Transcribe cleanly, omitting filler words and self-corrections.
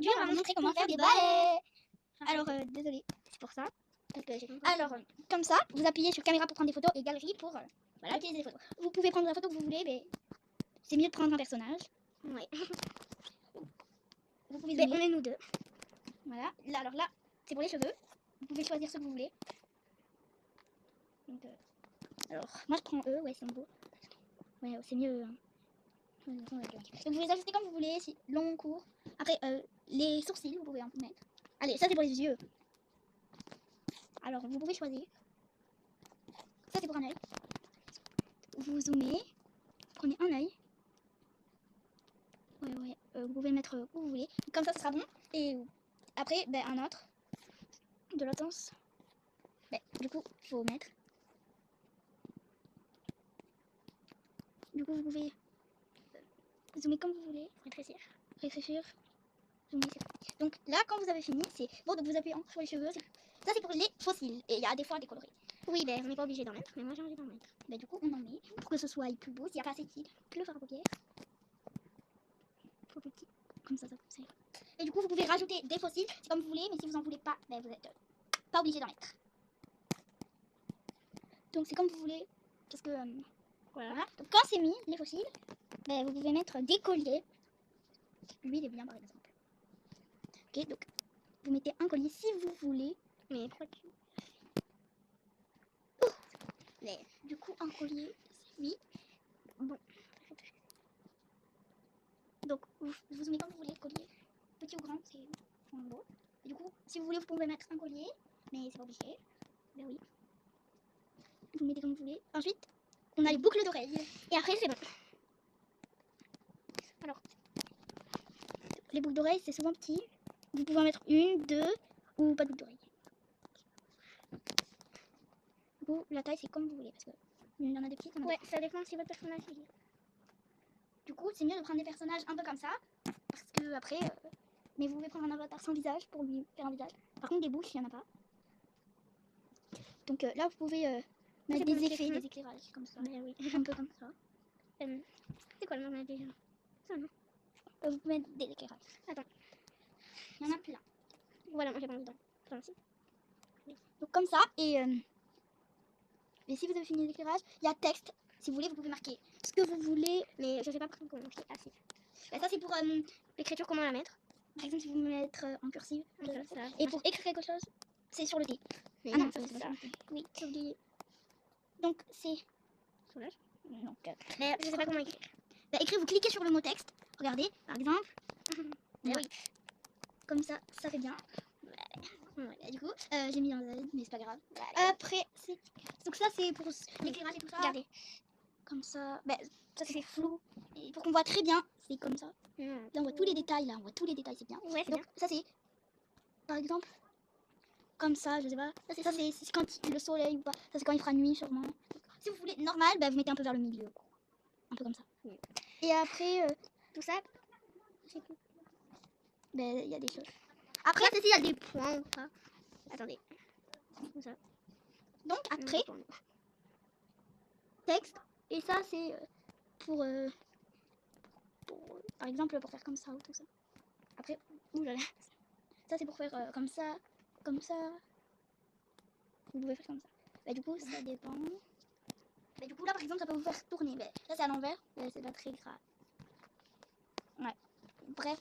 aujourd'hui, on va vous montrer comment faire des balais. Alors, désolé, c'est pour ça. Alors, comme ça, vous appuyez sur caméra pour prendre des photos et galerie pour voilà, utiliser des photos. Vous pouvez prendre la photo que vous voulez, mais c'est mieux de prendre un personnage. Ouais. Vous pouvez on est nous deux. Voilà. Là, alors là, c'est pour les cheveux. Vous pouvez choisir ce que vous voulez. Donc, alors, moi je prends eux, ouais, c'est beau. Ouais, c'est mieux. Donc, vous les ajustez comme vous voulez, si long, court. Après, les sourcils, vous pouvez en mettre. Allez, ça c'est pour les yeux. Alors, vous pouvez choisir. Ça c'est pour un œil. Vous zoomez, prenez un œil. Ouais, vous pouvez le mettre où vous voulez. Comme ça, ce sera bon. Et après, ben, un autre. De l'autre sens. Ben, du coup, il faut mettre. Du coup, vous pouvez zoomer comme vous voulez. Rétrécir. Rétrécir. Zoomer, c'est parti. Donc là, quand vous avez fini, c'est bon. Donc vous appuyez sur les cheveux. Ça, c'est pour les fossiles. Et il y a des fois des coloris. Oui, ben on n'est pas obligé d'en mettre. Mais moi, j'ai envie d'en mettre. Ben, du coup, on en met pour que ce soit plus beau. S'il n'y a pas assez de cils, le fard à paupières. Trop petit. Comme ça c'est. Et du coup, vous pouvez rajouter des fossiles. C'est comme vous voulez. Mais si vous en voulez pas, ben, vous n'êtes pas obligé d'en mettre. Donc c'est comme vous voulez. Parce que voilà. Donc quand c'est mis, les fossiles, ben, vous pouvez mettre des colliers. Lui, il est bien par exemple. Ok, donc vous mettez un collier si vous voulez. Mais pourquoi tu... Mais du coup, un collier, c'est lui. Bon. Donc vous mettez comme vous voulez, collier. Petit ou grand, c'est en gros. Et du coup, si vous voulez, vous pouvez mettre un collier. Mais c'est pas obligé. Ben oui. Vous mettez comme vous voulez. Ensuite, on a les boucles d'oreilles. Et après, c'est bon. Alors, les boucles d'oreilles, c'est souvent petit. Vous pouvez en mettre une, deux, ou pas de boucles d'oreilles. Du coup, la taille, c'est comme vous voulez. Parce que il y en a des petites. Ouais, ça dépend si votre personnage est. Du coup, c'est mieux de prendre des personnages un peu comme ça. Parce que après. Mais vous pouvez prendre un avatar sans visage pour lui faire un visage. Par contre, des bouches, il n'y en a pas. Donc là, vous pouvez mettre des effets, des éclairages comme ça. Mais oui, un peu comme ça. C'est quoi le nom déjà? Ça, non. Vous pouvez mettre des éclairages. Attends. Il y en a plein. Voilà, moi j'ai pas envie d'en. Donc comme ça, et si vous avez fini l'éclairage, il y a texte. Si vous voulez, vous pouvez marquer ce que vous voulez. Mais je sais pas comment marquer. Ah si. Ben, ça c'est pour l'écriture, comment la mettre. Par exemple, si vous voulez mettre en cursive. Ça, et pour écrire quelque chose, c'est sur le T. Mais ah non, ça c'est ça. Oui, j'ai oublié. Donc c'est... Soulage. Donc, mais je sais pas comment écrire. Bah, écrire, vous cliquez sur le mot texte. Regardez, par exemple. Oui. Comme ça, ça fait bien. Ouais, du coup, j'ai mis un Z, mais c'est pas grave. Après, donc ça c'est pour l'éclairage et tout ça. Regardez. Comme ça. Bah, ça c'est flou. Et pour qu'on voit très bien, c'est comme ça. Là on voit tous les détails, là on voit tous les détails, c'est bien. Ouais, donc bien. Ça c'est, par exemple, comme ça, je sais pas. Ça c'est quand le soleil ou pas. Ça c'est quand il fera nuit sûrement. Si vous voulez normal, bah, vous mettez un peu vers le milieu. Un peu comme ça. Et après, tout ça, c'est tout. Ben, il y a des choses. Après, il y a des points ou pas. Attendez. Comme ça. Donc, après, texte. Et ça, c'est pour, par exemple, pour faire comme ça ou tout ça. Après, oulala. Ça, c'est pour faire comme ça, comme ça. Vous pouvez faire comme ça. Bah, du coup, ça dépend. Bah, du coup, là, par exemple, ça peut vous faire tourner. Bah, là, c'est à l'envers. C'est pas très grave. Ouais. Bref.